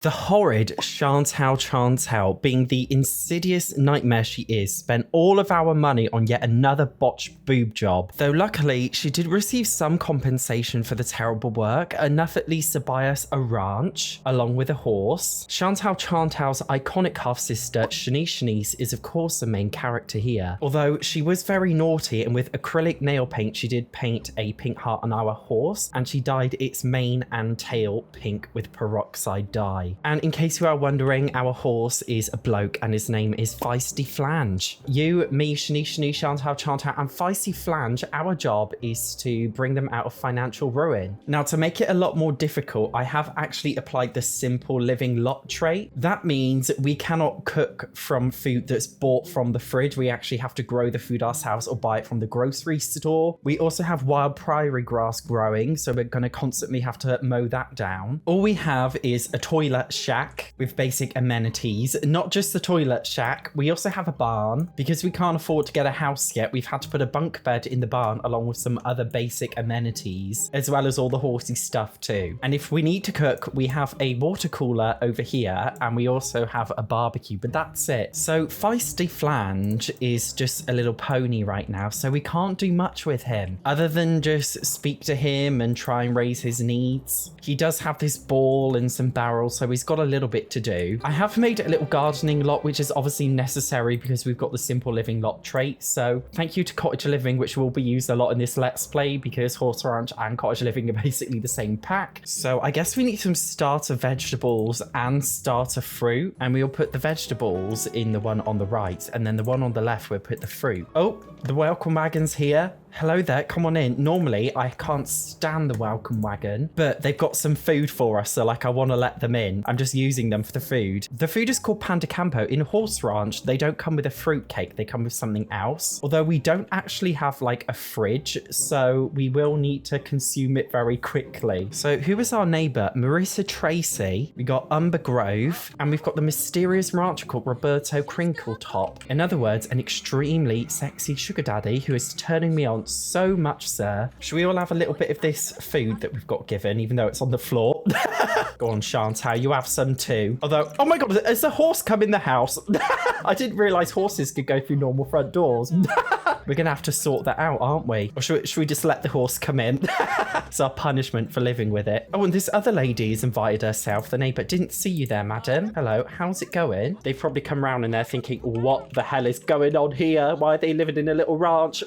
The horrid Chantal, being the insidious nightmare she is, spent all of our money on yet another botched boob job. Though luckily, she did receive some compensation for the terrible work, enough at least to buy us a ranch, along with a horse. Chantal's iconic half-sister, Shanice, is of course the main character here. Although she was very naughty, and with acrylic nail paint, she did paint a pink heart on our horse, and she dyed its mane and tail pink with peroxide dye. And in case you are wondering, our horse is a bloke and his name is Feisty Flange. You, me, Shanice, Chantal, and Feisty Flange, our job is to bring them out of financial ruin. Now, to make it a lot more difficult, I have actually applied the simple living lot trait. That means we cannot cook from food that's bought from the fridge. We actually have to grow the food ourselves or buy it from the grocery store. We also have wild prairie grass growing, so we're going to constantly have to mow that down. All we have is a toilet shack with basic amenities. Not just the toilet shack, we also have a barn. Because we can't afford to get a house yet, we've had to put a bunk bed in the barn along with some other basic amenities, as well as all the horsey stuff too. And if we need to cook, we have a water cooler over here, and we also have a barbecue, but that's it. So Feisty Flange is just a little pony right now, so we can't do much with him other than just speak to him and try and raise his needs. He does have this ball and some barrels, so he's got a little bit to do. I have made a little gardening lot, which is obviously necessary because we've got the simple living lot trait. So thank you to cottage living, which will be used a lot in this let's play because horse ranch and cottage living are basically the same pack. So I guess we need some starter vegetables and starter fruit, and we'll put the vegetables in the one on the right, and then the one on the left we'll put the fruit. Oh, the welcome wagon's here. Hello there, come on in. Normally, I can't stand the welcome wagon, but they've got some food for us, so like I want to let them in. I'm just using them for the food. The food is called Panda Campo. In Horse Ranch, they don't come with a fruit cake, they come with something else. Although we don't actually have like a fridge, so we will need to consume it very quickly. So who is our neighbor? Marissa Tracy. We got Umber Grove, and we've got the mysterious rancher called Roberto Crinkletop. In other words, an extremely sexy sugar daddy who is turning me on so much, sir. Should we all have a little bit of this food that we've got given, even though it's on the floor? Go on, Chantal, you have some too. Although, oh my god, has the horse come in the house? I didn't realize horses could go through normal front doors. We're gonna have to sort that out, aren't we? Or should we just let the horse come in? It's our punishment for living with it. Oh, and this other lady's invited herself. The neighbor didn't see you there, madam. Hello, how's it going? They've probably come round and they're thinking, what the hell is going on here? Why are they living in a little ranch?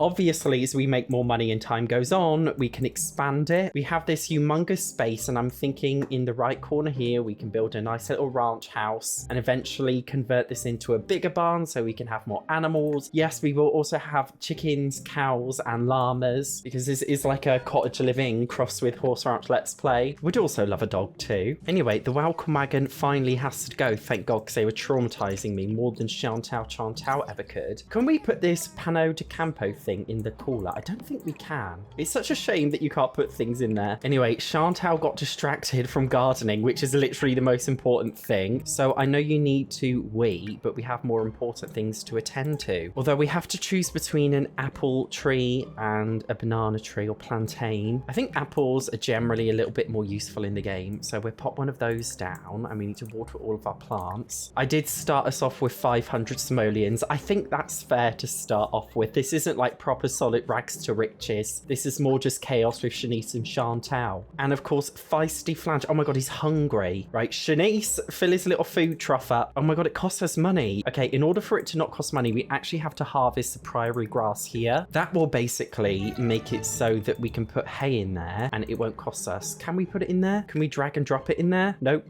Obviously, as we make more money and time goes on, we can expand it. We have this humongous space, and I'm thinking in the right corner here, we can build a nice little ranch house and eventually convert this into a bigger barn so we can have more animals. Yes, we will also have chickens, cows, and llamas because this is like a cottage living crossed with horse ranch let's play. We'd also love a dog too. Anyway, the welcome wagon finally has to go, thank god, because they were traumatizing me more than Chantal ever could. Can we put this Pano de Campo thing in the cooler? I don't think we can. It's such a shame that you can't put things in there. Anyway, Chantal got distracted from gardening, which is literally the most important thing. So I know you need to wee, but we have more important things to attend to. Although we have to choose between an apple tree and a banana tree or plantain. I think apples are generally a little bit more useful in the game. So we'll pop one of those down and we need to water all of our plants. I did start us off with 500 simoleons. I think that's fair to start off with. This isn't like proper solid rags to riches. This is more just chaos with Shanice and Chantal. And of course, Feisty Flange. Oh my god, he's hungry. Right, Shanice, fill his little food trough up. Oh my god, it costs us money. Okay, in order for it to not cost money, we actually have to harvest the prairie grass here. That will basically make it so that we can put hay in there and it won't cost us. Can we put it in there? Can we drag and drop it in there? Nope.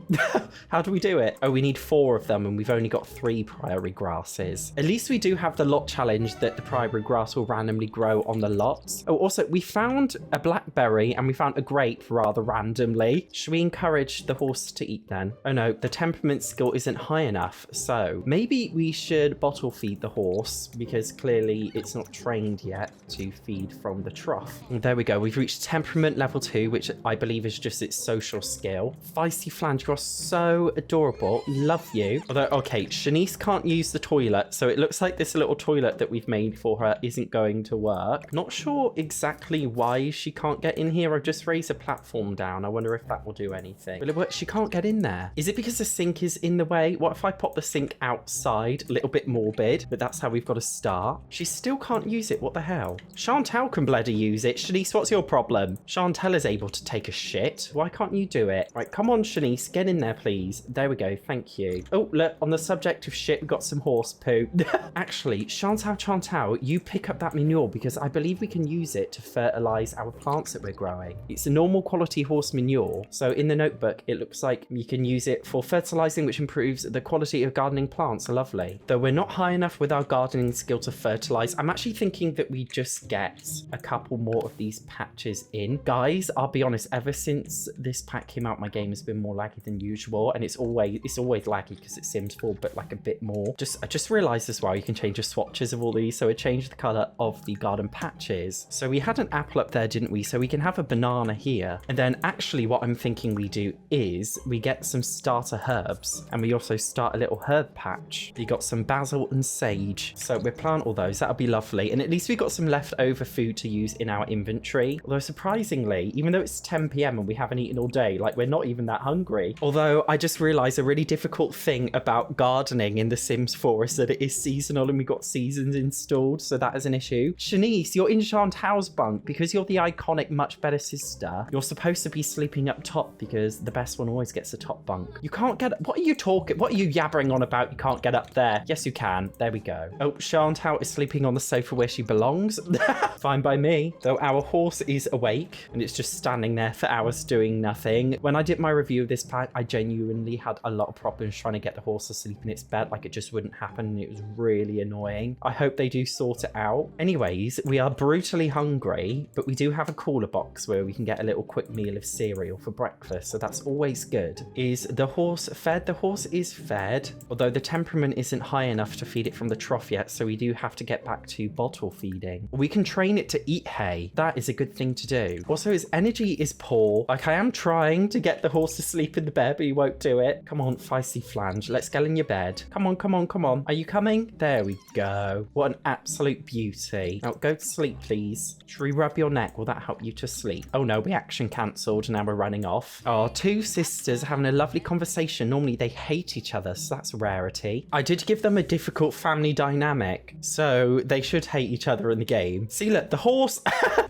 How do we do it? Oh, we need 4 of them and we've only got 3 prairie grasses. At least we do have the lot challenge that the prairie grass will randomly grow on the lots. Oh, also, we found a blackberry and we found a grape rather randomly. Should we encourage the horse to eat then? Oh no, the temperament skill isn't high enough. So maybe we should bottle feed the horse because clearly it's not trained yet to feed from the trough. And there we go. We've reached reached temperament level 2, which I believe is just its social skill. Feisty Flange, you're so adorable. Love you. Although, okay, Shanice can't use the toilet, so it looks like this little toilet that we've made for her isn't going to work. Not sure exactly why she can't get in here. I've just raised a platform down. I wonder if that will do anything. But she can't get in there. Is it because the sink is in the way? What if I pop the sink outside? A little bit morbid, but that's how we've got to start. She still can't use it. What the hell? Chantal can bloody use it. Shanice, what's your problem? Chantal is able to take a shit. Why can't you do it? Right, come on, Shanice. Get in there, please. There we go. Thank you. Oh, look, on the subject of shit, we've got some horse poo. Actually, Chantal, you pick up that manure because I believe we can use it to fertilize our plants that we're growing. It's a normal quality horse manure. So in the notebook, it looks like you can use it for fertilizing, which improves the quality of gardening plants. Lovely. Though we're not high enough with our gardening skill to fertilize, I'm actually thinking that we just get a couple more of these patches in. Guys, I'll be honest, ever since this pack came out, my game has been more laggy than usual, and it's always laggy because it's Sims 4, but like a bit more. I just realized as well, you can change the swatches of all these, so it changed the color of the garden patches. So we had an apple up there, didn't we? So we can have a banana here, and then actually what I'm thinking we do is we get some starter herbs, and we also start a little herb patch. You got some basil and sage, so we plant all those. That'll be lovely, and at least we got some leftover food to use in our inventory. Although surprisingly, even though it's 10 p.m. and we haven't eaten all day, like we're not even that hungry. Although I just realized a really difficult thing about gardening in The Sims 4 is that it is seasonal and we got seasons installed, so that is an issue. Shanice, you're in Chantal's bunk because you're the iconic much better sister. You're supposed to be sleeping up top because the best one always gets the top bunk. You can't get... What are you yabbering on about? You can't get up there. Yes, you can. There we go. Oh, Chantal is sleeping on the sofa where she belongs. Fine by me. Though our horse is awake and it's just standing there for hours doing nothing. When I did my review of this pack, I genuinely had a lot of problems trying to get the horse to sleep in its bed. Like, it just wouldn't happen, and it was really annoying. I hope they do sort it out. Anyways, we are brutally hungry, but we do have a cooler box where we can get a little quick meal of cereal for breakfast, so that's always good. Is the horse fed? The horse is fed, although the temperament isn't high enough to feed it from the trough yet, so we do have to get back to bottle feeding. We can train it to eat hay. That is a good thing to do. Also, his energy is poor. Like, I am trying to get the horse to sleep in the bed, but he won't do it. Come on, Feisty Flange. Let's get in your bed. Come on, come on, come on. Are you coming? There we go. What an absolute beauty. Now, go to sleep, please. Should we rub your neck? Will that help you to sleep? Oh no, we action cancelled. Now we're running off. Our two sisters having a lovely conversation. Normally they hate each other, so that's a rarity. I did give them a difficult family dynamic, so they should hate each other in the game. See, look, the horse,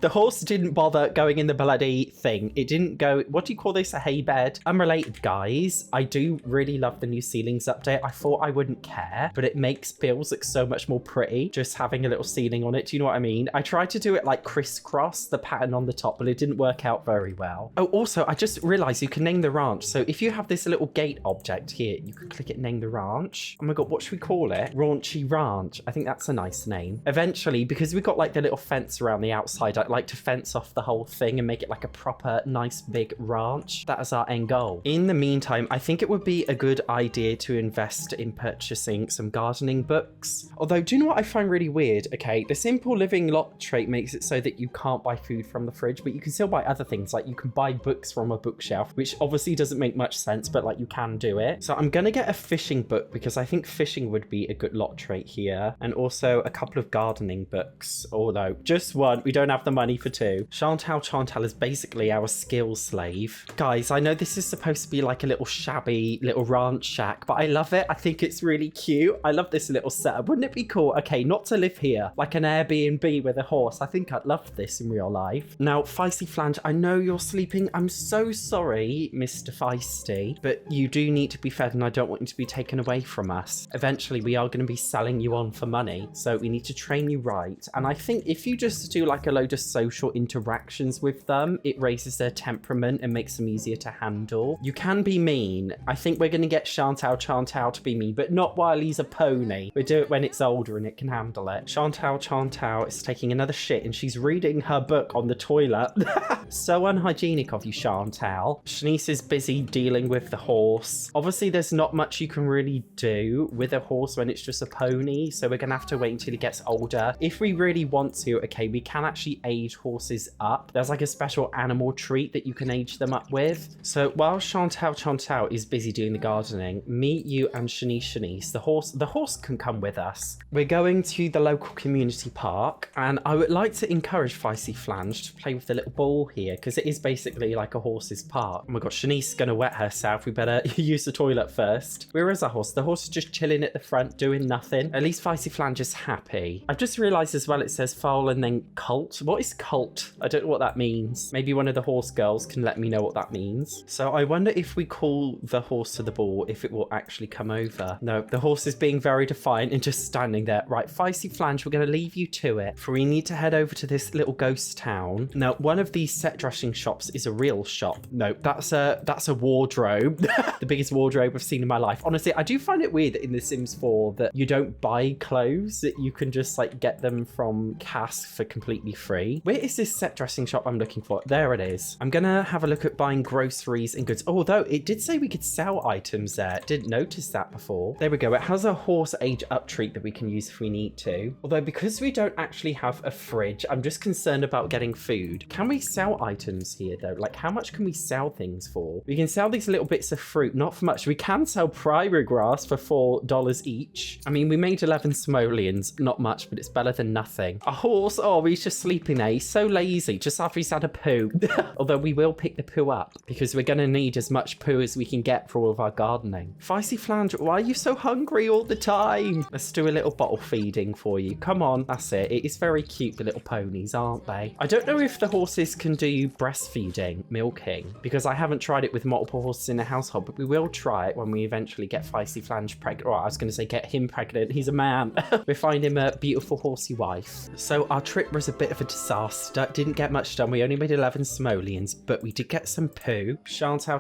the horse didn't bother going in the bloody thing. It didn't go, what do you call this? A hay bed? Unrelated, guys. I do really love the new ceilings update. I thought I wouldn't care, but it makes bills look so much more pretty just having a little ceiling on it. Do you know what I mean? I tried to do it like crisscross, the pattern on the top, but it didn't work out very well. Oh, also, I just realized you can name the ranch. So if you have this little gate object here, you can click it, name the ranch. Oh my God, what should we call it? Raunchy Ranch. I think that's a nice name. Eventually, because we've got like the little fence around the outside, I'd like to fence off the whole thing and make it like a proper nice big ranch. That is our end goal. In the meantime, I think it would be a good idea to invest in purchasing some gardening books. Although, do you know what I find really weird? Okay, the simple living lot trait makes it so that you can't buy food from the fridge, but you can still buy other things. Like you can buy books from a bookshelf, which obviously doesn't make much sense, but like you can do it. So I'm gonna get a fishing book because I think fishing would be a good lot trait here. And also a couple of gardening books, although just one. We don't have the money for two. Chantal is basically our skill slave. Guys, I know this is supposed to be like a little shabby little ranch shack, but I love it. I think it's really cute. I love this little setup. Wouldn't it be cool? Okay, not to live here, like an Airbnb with a horse. I think I'd love this in real life. Now, Feisty Flange, I know you're sleeping. I'm so sorry, Mr. Feisty, but you do need to be fed and I don't want you to be taken away from us. Eventually, we are going to be selling you on for money, so we need to train you right. And I think if you just do like a load of social interactions with them, it raises their temperament and makes them easier to handle. You can be mean. I think we're going to get Chantal to be mean, but not while he's a pony. We'll do it when it's older and it can handle it. Chantal is taking another shit and she's reading her book on the toilet. So unhygienic of you, Chantal. Shanice is busy dealing with the horse. Obviously, there's not much you can really do with a horse when it's just a pony, so we're gonna have to wait until he gets older. If we really want to, okay, we can actually age horses up. There's like a special animal treat that you can age them up with. So while Chantal is busy doing the gardening, me, you, and Shanice, the horse can come with us. We're going to the local community park, and I would like to encourage Feisty Flange to play with the little ball here, because it is basically like a horse's park. Oh my gosh, Shanice is gonna wet herself. We better use the toilet first. Where is our horse? The horse is just chilling at the front, doing nothing. At least Feisty Flange is happy. I've just realized as well it says foal and then cult. What is cult? I don't know what that means. Maybe one of the horse girls can let me know what that means. So I wonder if we call the horse to the ball, if it will actually come over. No, the horse is being very defiant and just standing there. Right, Feisty Flange, we're going to leave you to it. For we need to head over to this little ghost town. Now, one of these set dressing shops is a real shop. No, that's a wardrobe. The biggest wardrobe I've seen in my life. Honestly, I do find it weird that in The Sims 4 that you don't buy clothes, that you can just like get them from Cass for completely free. Where is this set dressing shop I'm looking for? There it is. I'm gonna have a look at buying groceries and goods. Although it did say we could sell items there. Didn't notice that before. There we go. It has a horse age up treat that we can use if we need to. Although because we don't actually have a fridge, I'm just concerned about getting food. Can we sell items here though? Like how much can we sell things for? We can sell these little bits of fruit, not for much. We can sell prairie grass for $4 each. I mean, we made 11 simoleons, not much, but it's better than nothing. A horse, oh, he's just sleeping there. He's so lazy, just after he's had a poo. Although we will pick the poo up because we're gonna need as much poo as we can get for all of our gardening. Feisty Flange, why are you so hungry all the time? Let's do a little bottle feeding for you. Come on, that's it. It is very cute, the little ponies, aren't they? I don't know if the horses can do breastfeeding, milking, because I haven't tried it with multiple horses in a household, but we will try it when we eventually get Feisty Flange pregnant. Or I was going to say get him pregnant. He's a man. We find him a beautiful horsey wife. So our trip was a bit of a disaster. Didn't get much done. We only made 11 simoleons, but we did get some poo. Chantal,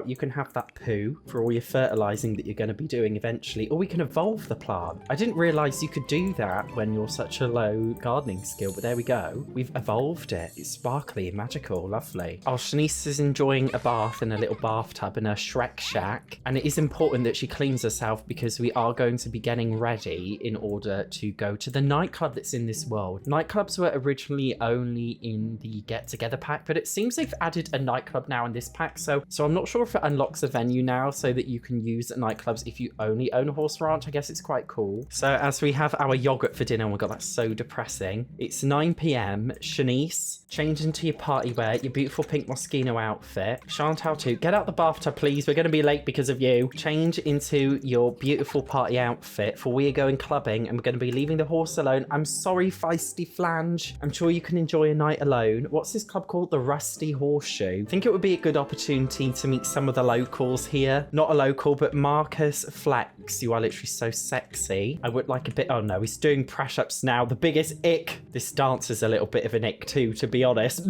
you can have that poo for all your fertilizing that you're going to be doing eventually. Or we can evolve the plant. I didn't realize you could do that when you're such a low gardening skill, but there we go. We've evolved it. It's sparkly and magical. Lovely. Oh, Shanice is enjoying a bath in a little bathtub in her Shrek shack. And it is important that she cleans herself because we are going to be getting ready in order to go to the nightclub that's in this world. Nightclubs were originally only in the get together pack, but it seems they've added a nightclub now in this pack. So I'm not sure if it unlocks a venue now so that you can use nightclubs if you only own a horse ranch. I guess it's quite cool. So as we have our yogurt for dinner, oh my god, that's so depressing. It's 9 p.m. Shanice, change into your party wear, your beautiful pink Moschino outfit. Chantal too, get out the bathtub please. We're going to be late because of you. Change into your beautiful party outfit for we are going clubbing and we're going to be leaving the horse alone. I'm sorry, Feisty Flange. I'm sure you can enjoy a night alone. What's this club called? The Rusty Horseshoe. I think it would be a good opportunity to meet some of the locals here. Not a local, but Marcus Flex. You are literally so sexy. I would like a bit... Oh no, he's doing press-ups now. The biggest ick. This dance is a little bit of an ick too, to be honest.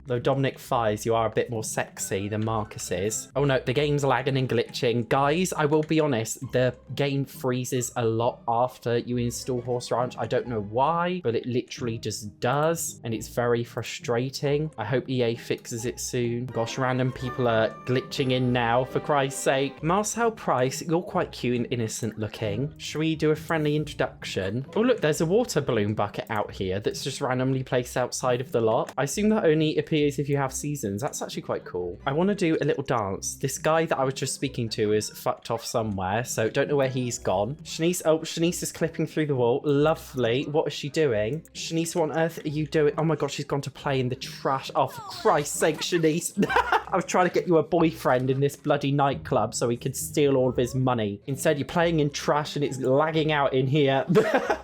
Though Dominic Fires, you are a bit more sexy than Marcus is. Oh no, the game's lagging and glitching. Guys, I will be honest, the game freezes a lot after you install Horse Ranch. I don't know why, but it literally just does, and it's very frustrating. I hope EA fixes it soon. Gosh, random people are glitching in now, for Christ's sake. Marcel Price, you're quite cute and innocent looking. Should we do a friendly introduction? Oh look, there's a water balloon bucket out here that's just randomly placed outside of the lot. I assume that only appears if you have seasons. That's actually quite cool. I want to do a little dance. This guy that I was just speaking to is fucked off somewhere, so don't know where he's gone. Shanice, oh, Shanice is clipping through the wall. Lovely. What is she doing? Shanice, what on earth are you doing? Oh my god, she's gone to play in the trash. Oh, for Christ's sake, Shanice. I was trying to get you a boyfriend in this bloody nightclub so he could steal all of his money. Instead, you're playing in trash and it's lagging out in here.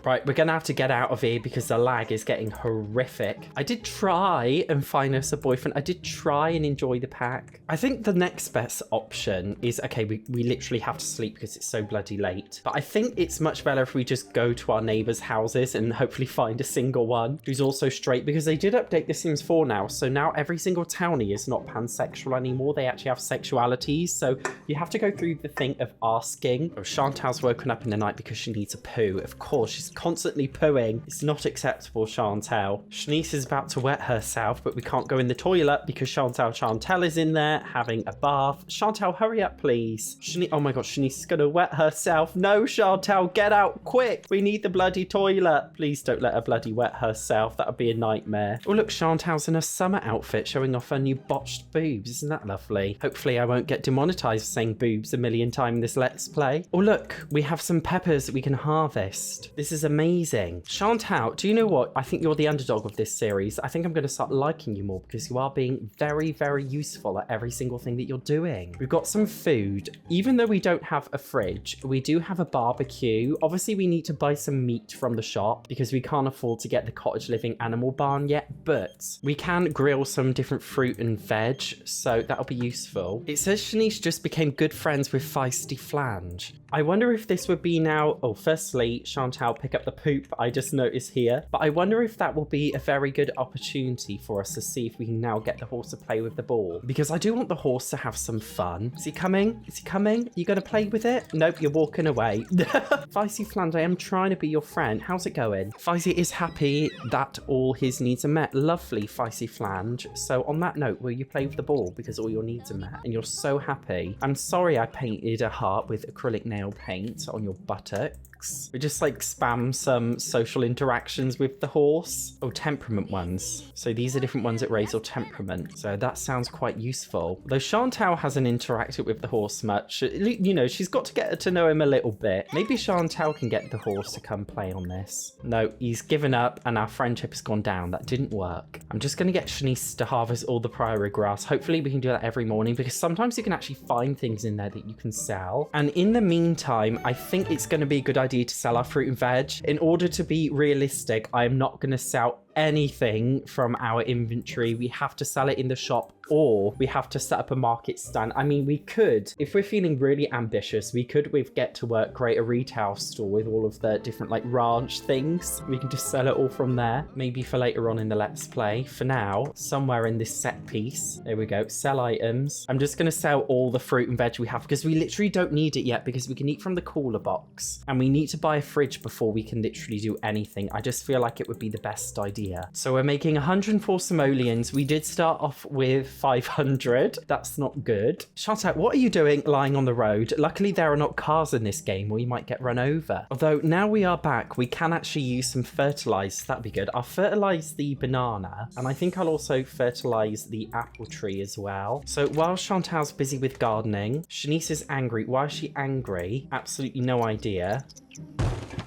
Right, we're gonna have to get out of here because the lag is getting horrific. I did try and find us a boyfriend. I did try and enjoy the pack. I think the next best option is, okay, we literally have to sleep because it's so bloody late. But I think it's much better if we just go to our neighbors' houses and hopefully find a single one who's also straight, because they did update The Sims 4 now. So now every single townie is not pansexual anymore. They actually have sexualities. So you have to go through the thing of asking. Oh, Chantal's woken up in the night because she needs a poo. Of course, she's constantly pooing. It's not acceptable, Chantal. Shanice is about to wet herself, but we can't go in the toilet because Chantal is in there having a bath. Chantal, hurry up, please. Oh my god, Shanice is gonna wet herself. No, Chantal, get out quick. We need the bloody toilet. Please don't let her bloody wet herself. That would be a nightmare. Oh, look, Chantal's in a summer outfit showing off her new botched boobs. Isn't that lovely? Hopefully I won't get demonetized for saying boobs a million times in this Let's Play. Oh, look, we have some peppers that we can harvest. This is amazing. Chantal, do you know what? I think you're the underdog of this series. I think I'm going to start liking you more because you are being very, very useful at every single thing that you're doing. We've got some food. Even though we don't have a fridge, we do have a barbecue. Obviously, we need to buy some meat from the shop because we can't afford to get the cottage living animal barn yet, but we can grill some different fruit and veg, so that'll be useful. It says Shanice just became good friends with Feisty Flange. I wonder if this would be now... Oh, firstly, Chantal, pick up the poop I just noticed here. But I wonder if that will be a very good opportunity for us to see if we can now get the horse to play with the ball. Because I do want the horse to have some fun. Is he coming? Is he coming? Are you going to play with it? Nope, you're walking away. Feisty Flange, I am trying to be your friend. How's it going? Feisty is happy that all his needs are met. Lovely, Feisty Flange. So on that note, will you play with the ball? Because all your needs are met. And you're so happy. I'm sorry I painted a heart with acrylic nail paint on your buttocks. We just like spam some social interactions with the horse. Oh, temperament ones. So these are different ones that raise your temperament. So that sounds quite useful. Though Chantal hasn't interacted with the horse much. You know, she's got to get to know him a little bit. Maybe Chantal can get the horse to come play on this. No, he's given up and our friendship has gone down. That didn't work. I'm just going to get Shanice to harvest all the priory grass. Hopefully we can do that every morning because sometimes you can actually find things in there that you can sell. And in the meantime, I think it's going to be a good idea to sell our fruit and veg. In order to be realistic, I am not going to sell anything from our inventory. We have to sell it in the shop or we have to set up a market stand. I mean, we could, if we're feeling really ambitious, we could with Get to Work create a retail store with all of the different like ranch things. We can just sell it all from there. Maybe for later on in the Let's Play. For now, somewhere in this set piece, there we go, sell items. I'm just going to sell all the fruit and veg we have because we literally don't need it yet because we can eat from the cooler box and we need to buy a fridge before we can literally do anything. I just feel like it would be the best idea. So we're making 104 simoleons. We did start off with 500. That's not good. Chantal, what are you doing lying on the road? Luckily, there are not cars in this game or you might get run over. Although now we are back, we can actually use some fertilizer. That'd be good. I'll fertilize the banana and I think I'll also fertilize the apple tree as well. So while Chantal's busy with gardening, Shanice is angry. Why is she angry? Absolutely no idea.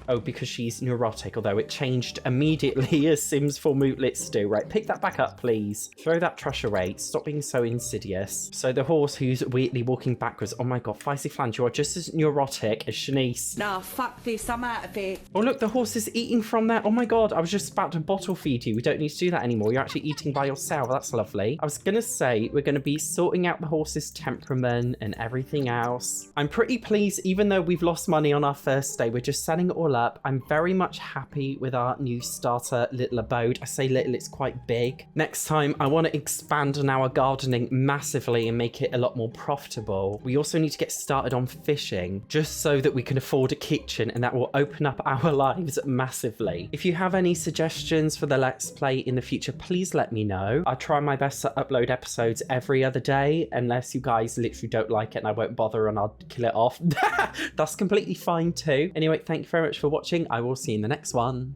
Oh, because she's neurotic, although it changed immediately as Sims 4 mootlets do. Right, pick that back up, please. Throw that trash away. Stop being so insidious. So the horse who's weirdly walking backwards. Oh my god, Feisty Flange, you are just as neurotic as Shanice. Nah, fuck this, I'm out of it. Oh look, the horse is eating from there. Oh my god, I was just about to bottle feed you. We don't need to do that anymore. You're actually eating by yourself. That's lovely. I was gonna say, we're gonna be sorting out the horse's temperament and everything else. I'm pretty pleased, even though we've lost money on our first day, we're just setting it all up. I'm very much happy with our new starter little abode. I say little, it's quite big. Next time, I want to expand on our gardening massively and make it a lot more profitable. We also need to get started on fishing, just so that we can afford a kitchen, and that will open up our lives massively. If you have any suggestions for the Let's Play in the future, please let me know. I'll try my best to upload episodes every other day, unless you guys literally don't like it and I won't bother and I'll kill it off. That's completely fine too. Anyway, thank you very much for watching. I will see you in the next one.